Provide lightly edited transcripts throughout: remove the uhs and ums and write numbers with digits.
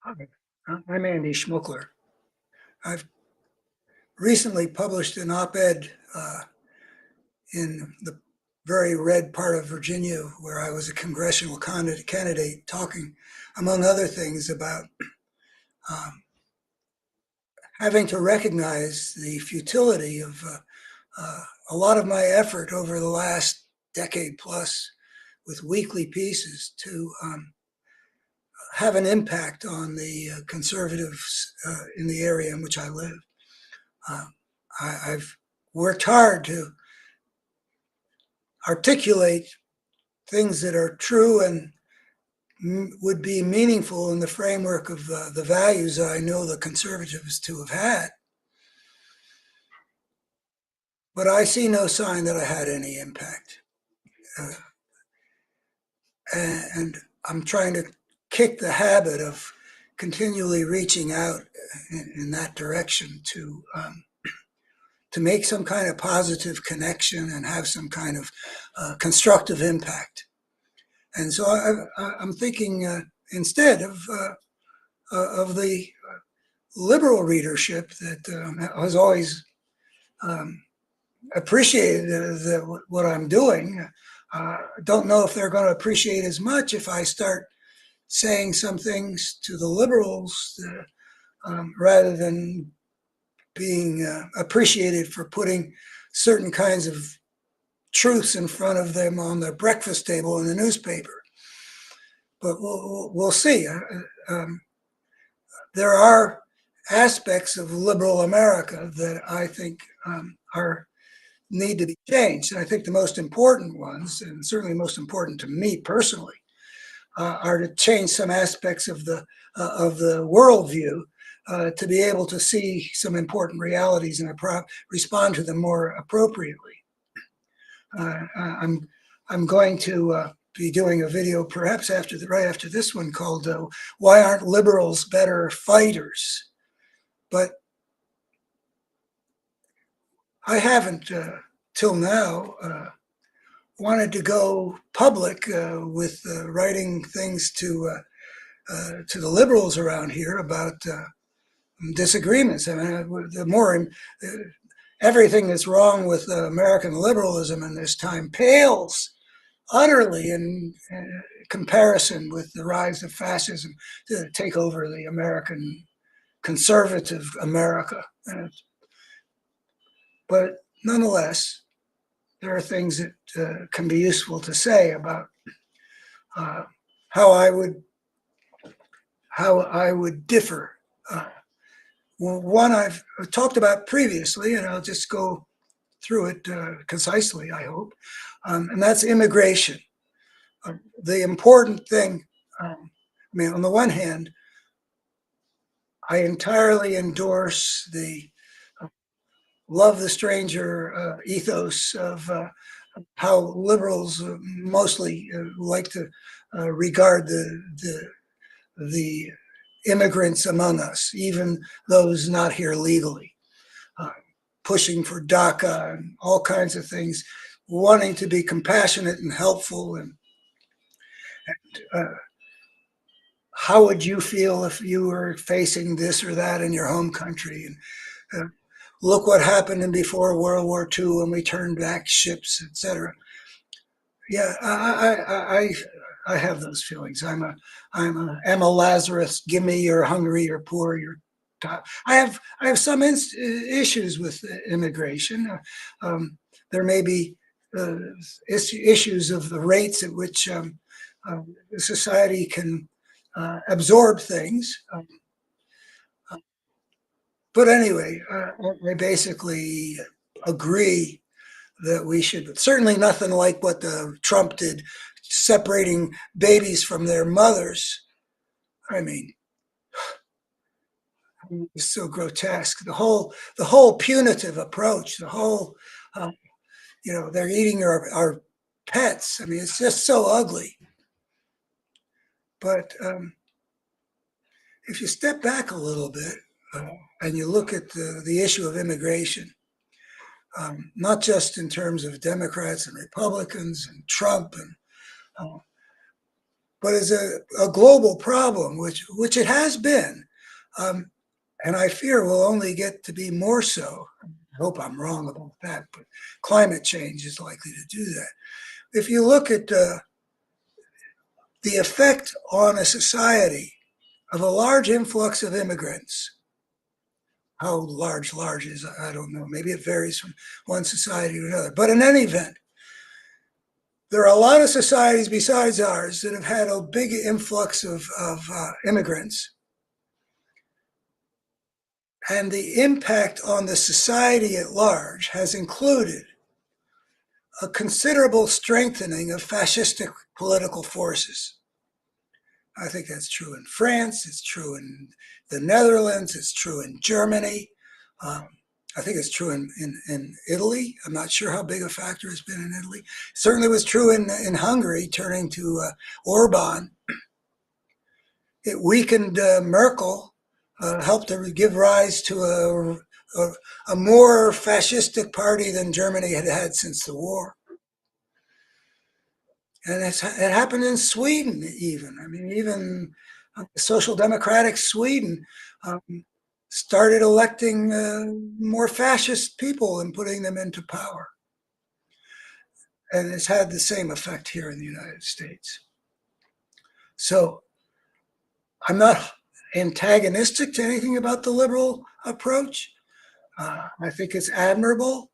Hi, I'm Andy Schmuckler. I've recently published an op-ed in the very red part of Virginia where I was a congressional candidate talking, among other things, about um, having to recognize the futility of a lot of my effort over the last decade plus with weekly pieces to have an impact on the conservatives in the area in which I live. Uh, I've worked hard to articulate things that are true and would be meaningful in the framework of the values that I know the conservatives to have had. But I see no sign that I had any impact. Uh, and I'm trying to kick the habit of continually reaching out in that direction to make some kind of positive connection and have some kind of constructive impact. And so I'm thinking instead of the liberal readership that has always um, appreciated what I'm doing. Don't know if they're going to appreciate as much if I start saying some things to the liberals rather than being appreciated for putting certain kinds of truths in front of them on the breakfast table in the newspaper. But we'll see. There are aspects of liberal America that I think are need to be changed. And I think the most important ones, and certainly most important to me personally, are to change some aspects of the worldview to be able to see some important realities and respond to them more appropriately. I'm going to be doing a video perhaps right after this one called "Why Aren't Liberals Better Fighters?" But I haven't till now wanted to go public with writing things to the liberals around here about disagreements. I mean, the more everything that's wrong with American liberalism in this time pales utterly in comparison with the rise of fascism to take over the American conservative America. But nonetheless, there are things that can be useful to say about uh, how I would differ. One I've talked about previously, and I'll just go through it concisely, I hope, and that's immigration. The important thing, I mean, on the one hand, I entirely endorse the love the stranger ethos of how liberals mostly like to regard the immigrants among us, even those not here legally, uh, pushing for DACA and all kinds of things, wanting to be compassionate and helpful. And uh, how would you feel if you were facing this or that in your home country? And look what happened in before World War II when we turned back ships, etc. Yeah, I have those feelings. I'm a Lazarus. Give me your hungry, your poor, your top. I have some issues with immigration. There may be issues of the rates at which society can absorb things. But anyway, I basically agree that we should certainly nothing like what Trump did, separating babies from their mothers. I mean, it's so grotesque. The whole punitive approach, the whole they're eating our pets. I mean, it's just so ugly. But if you step back a little bit and you look at the issue of immigration, not just in terms of Democrats and Republicans and Trump and uh, but as a global problem, which it has been, and I fear will only get to be more so. I hope I'm wrong about that, but climate change is likely to do that. If you look at the effect on a society of a large influx of immigrants, how large is, I don't know. Maybe it varies from one society to another. But in any event, there are a lot of societies besides ours that have had a big influx of immigrants. And the impact on the society at large has included a considerable strengthening of fascistic political forces. I think that's true in France, it's true in the Netherlands, it's true in Germany. I think it's true in Italy. I'm not sure how big a factor it's been in Italy. It certainly was true in Hungary, turning to Orban. It weakened Merkel, helped to give rise to a more fascistic party than Germany had had since the war. And it happened in Sweden even. I mean, even Social Democratic Sweden started electing more fascist people and putting them into power. And it's had the same effect here in the United States. So I'm not antagonistic to anything about the liberal approach. I think it's admirable.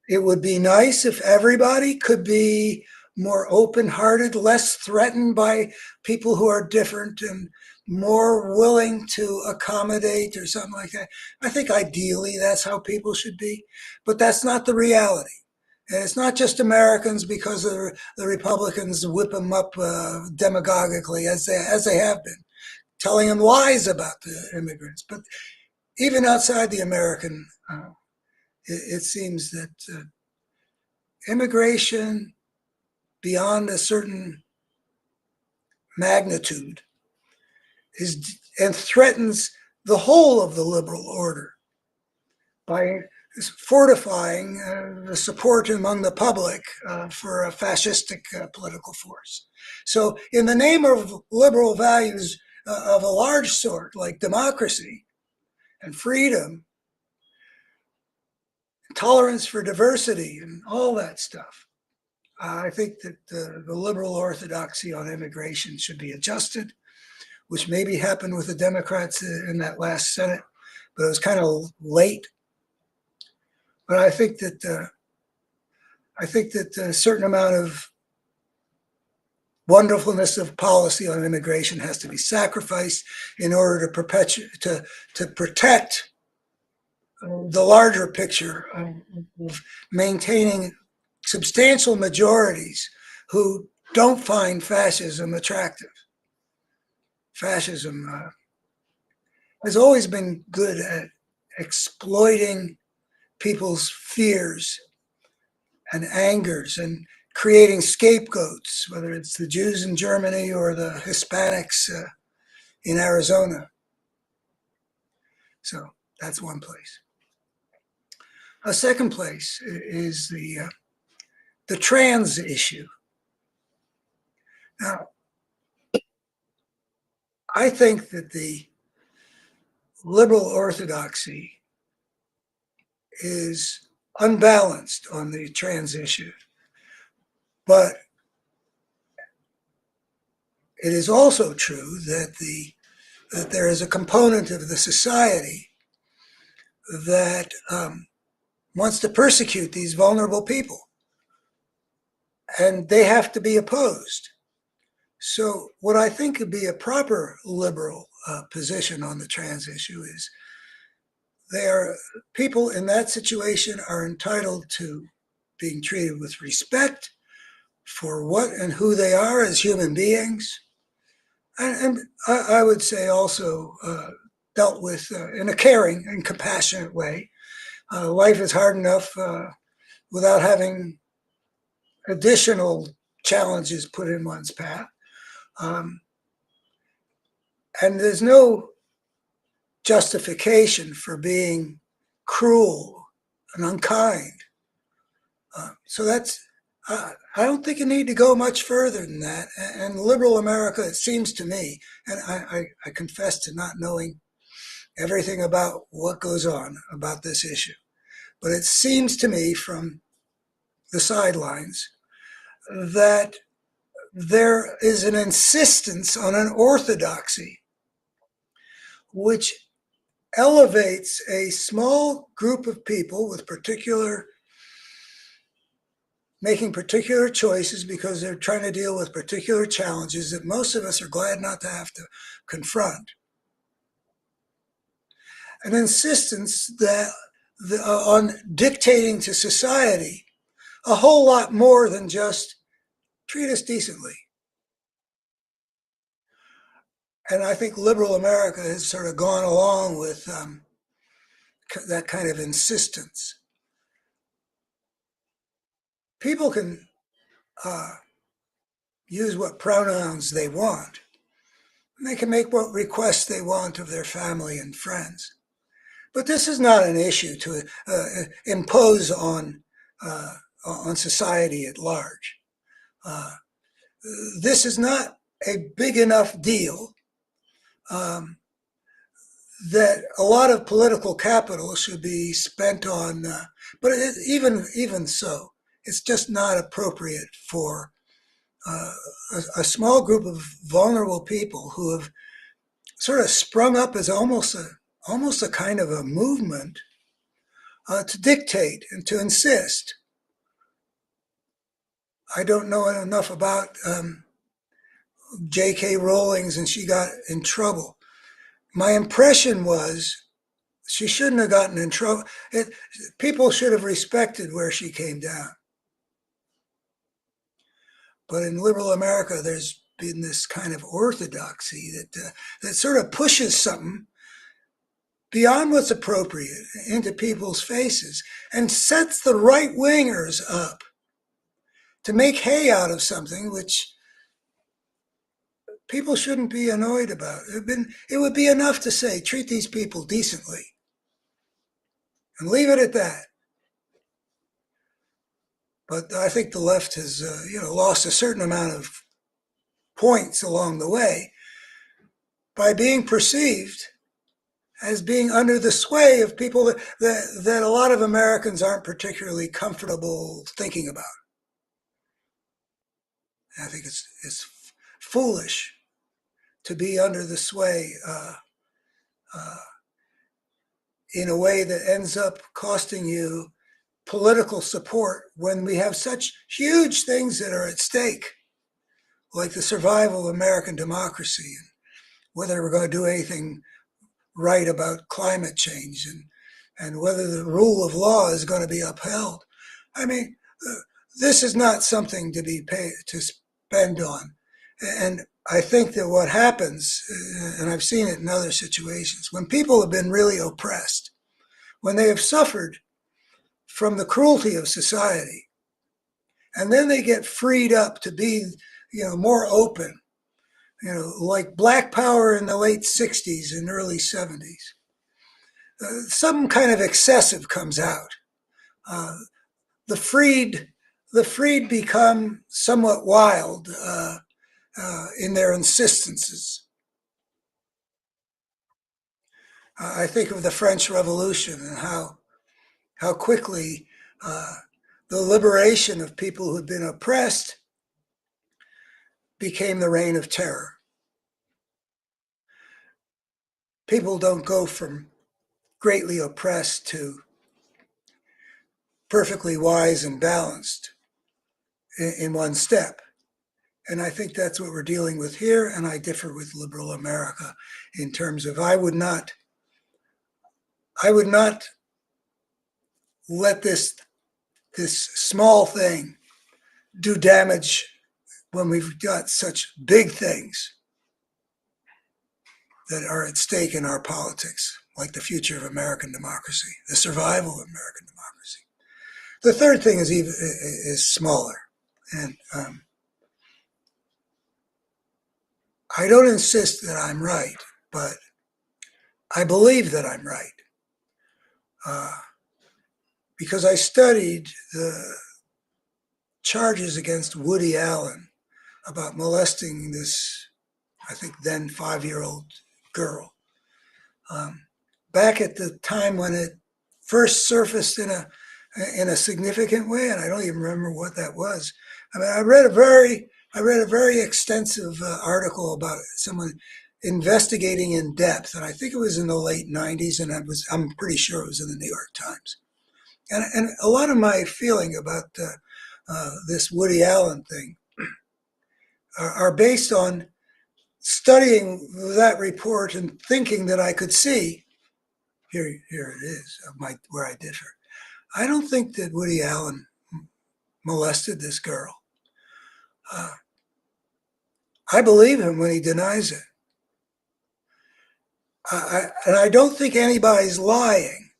It would be nice if everybody could be more open-hearted, less threatened by people who are different, and more willing to accommodate or something like that. I think ideally that's how people should be, but that's not the reality. And it's not just Americans, because the Republicans whip them up demagogically as they have been, telling them lies about the immigrants. But even outside the American, it seems that immigration beyond a certain magnitude and threatens the whole of the liberal order by fortifying the support among the public for a fascistic political force. So in the name of liberal values of a large sort, like democracy and freedom, tolerance for diversity and all that stuff, I think that the liberal orthodoxy on immigration should be adjusted, which maybe happened with the Democrats in that last Senate, but it was kind of late. But I think that a certain amount of wonderfulness of policy on immigration has to be sacrificed in order to protect the larger picture of maintaining substantial majorities who don't find fascism attractive. Fascism has always been good at exploiting people's fears and angers and creating scapegoats, whether it's the Jews in Germany or the Hispanics in Arizona. So that's one place. A second place is the trans issue. Now, I think that the liberal orthodoxy is unbalanced on the trans issue, but it is also true that there is a component of the society that wants to persecute these vulnerable people, and they have to be opposed. So what I think would be a proper liberal position on the trans issue is people in that situation are entitled to being treated with respect for what and who they are as human beings. And I would say also dealt with in a caring and compassionate way. Life is hard enough without having additional challenges put in one's path. And there's no justification for being cruel and unkind. So I don't think you need to go much further than that. And liberal America, it seems to me, and I confess to not knowing everything about what goes on about this issue, but it seems to me from the sidelines that there is an insistence on an orthodoxy which elevates a small group of people with making particular choices because they're trying to deal with particular challenges that most of us are glad not to have to confront. An insistence that on dictating to society a whole lot more than just treat us decently. And I think liberal America has sort of gone along with that kind of insistence. People can uh, use what pronouns they want. And they can make what requests they want of their family and friends. But this is not an issue to impose on society at large. Uh, this is not a big enough deal um, that a lot of political capital should be spent on. But even so, it's just not appropriate for a small group of vulnerable people who have sort of sprung up as almost a kind of a movement to dictate and to insist. I don't know enough about J.K. Rowling's, and she got in trouble. My impression was she shouldn't have gotten in trouble. People should have respected where she came down. But in liberal America, there's been this kind of orthodoxy that sort of pushes something beyond what's appropriate into people's faces and sets the right wingers up to make hay out of something which people shouldn't be annoyed about. It would be enough to say, treat these people decently and leave it at that. But I think the left has, lost a certain amount of points along the way by being perceived as being under the sway of people that a lot of Americans aren't particularly comfortable thinking about. I think it's foolish to be under the sway uh, in a way that ends up costing you political support when we have such huge things that are at stake, like the survival of American democracy and whether we're going to do anything right about climate change and whether the rule of law is going to be upheld. I mean, this is not something to be paid to spend on. And I think that what happens, and I've seen it in other situations, when people have been really oppressed, when they have suffered from the cruelty of society, and then they get freed up to be, more open, like Black Power in the late 60s and early 70s. Some kind of excessive comes out. Uh, the freed become somewhat wild in their insistences. I think of the French Revolution and how quickly the liberation of people who had been oppressed became the reign of terror. People don't go from greatly oppressed to perfectly wise and balanced in one step. And I think that's what we're dealing with here. And I differ with liberal America in terms of I would not let this small thing do damage when we've got such big things that are at stake in our politics, like the future of American democracy, the survival of American democracy. The third thing is smaller, and I don't insist that I'm right, but I believe that I'm right because I studied charges against Woody Allen about molesting this, I think, then 5-year-old girl. Um, Back at the time when it first surfaced in a significant way, and I don't even remember what that was. I mean, I read a very extensive article about someone investigating in depth, and I think it was in the late '90s, and I'm pretty sure it was in the New York Times. And a lot of my feeling about this Woody Allen thing are based on studying that report and thinking that I could see here it is where I differ. I don't think that Woody Allen molested this girl. Uh, I believe him when he denies it. And I don't think anybody's lying.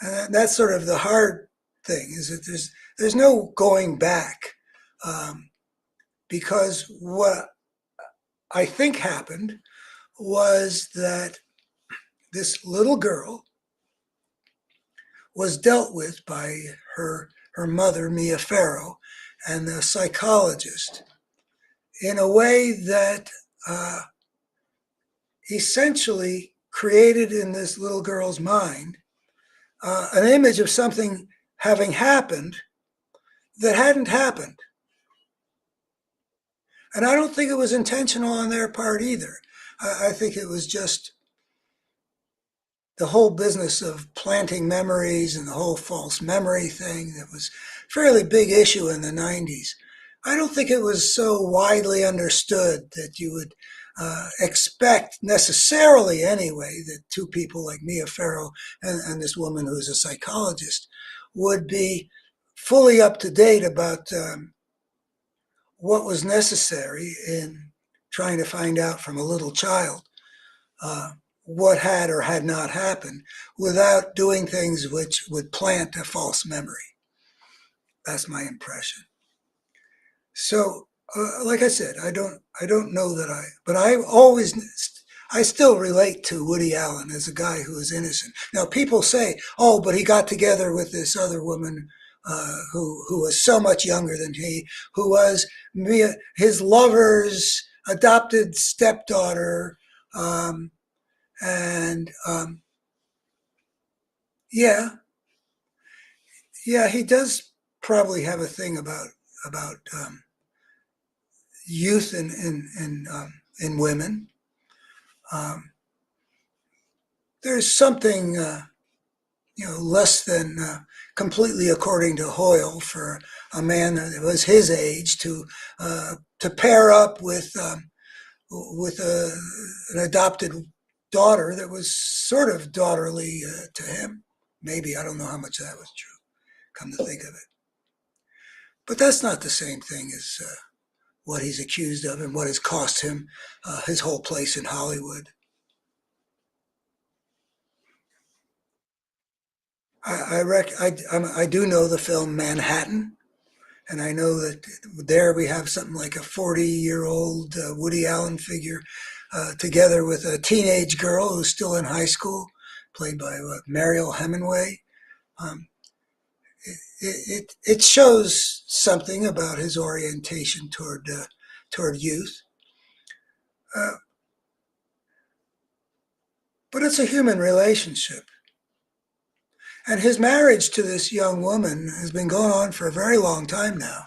And that's sort of the hard thing, is that there's no going back. Because what I think happened was that this little girl was dealt with by her mother, Mia Farrow, and the psychologist in a way that essentially created in this little girl's mind an image of something having happened that hadn't happened. And I don't think it was intentional on their part either. I think it was just the whole business of planting memories and the whole false memory thing that was a fairly big issue in the '90s. I don't think it was so widely understood that you would expect necessarily anyway that two people like Mia Farrow and this woman who's a psychologist would be fully up to date about what was necessary in trying to find out from a little child what had or had not happened without doing things which would plant a false memory. That's my impression. So, like I said, I don't know that but I still relate to Woody Allen as a guy who is innocent. Now, people say, "Oh, but he got together with this other woman who was so much younger than he, who was his lover's adopted stepdaughter." And yeah, yeah, he does probably have a thing about youth in women. There's something less than completely according to Hoyle for a man that was his age to pair up with an adopted daughter that was sort of daughterly to him. Maybe, I don't know how much that was true, come to think of it. But that's not the same thing as what he's accused of and what has cost him his whole place in Hollywood. I do know the film Manhattan, and I know that there we have something like a 40-year-old Woody Allen figure together with a teenage girl who's still in high school, played by Mariel Hemingway. Um, it shows something about his orientation toward youth. Uh, but it's a human relationship. And his marriage to this young woman has been going on for a very long time now.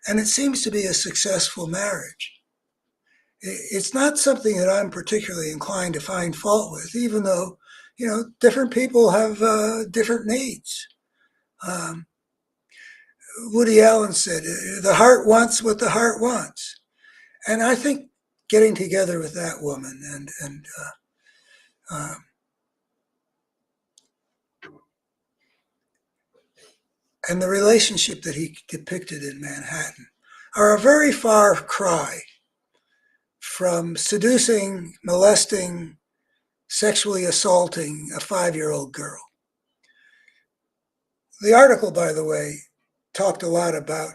And it seems to be a successful marriage. It's not something that I'm particularly inclined to find fault with, even though, different people have different needs. Um, Woody Allen said, the heart wants what the heart wants. And I think getting together with that woman uh, and the relationship that he depicted in Manhattan are a very far cry from seducing, molesting, sexually assaulting a 5-year-old girl. The article, by the way, talked a lot about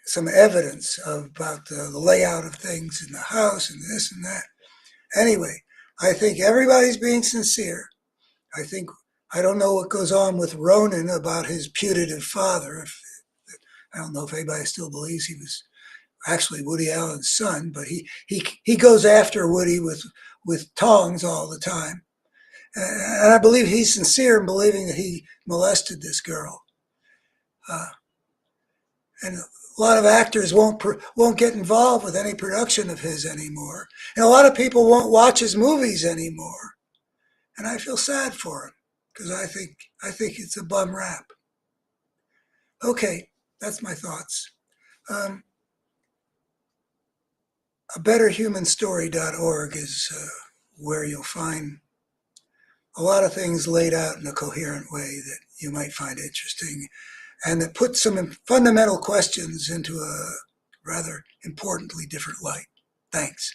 some evidence about the layout of things in the house and this and that. Anyway, I think everybody's being sincere. I don't know what goes on with Ronan about his putative father. I don't know if anybody still believes he was actually Woody Allen's son, but he goes after Woody with tongs all the time. And I believe he's sincere in believing that he molested this girl. And a lot of actors won't get involved with any production of his anymore, and a lot of people won't watch his movies anymore. And I feel sad for him because I think it's a bum rap. Okay, that's my thoughts. Um, a betterhumanstory.org is where you'll find a lot of things laid out in a coherent way that you might find interesting and that put some fundamental questions into a rather importantly different light. Thanks.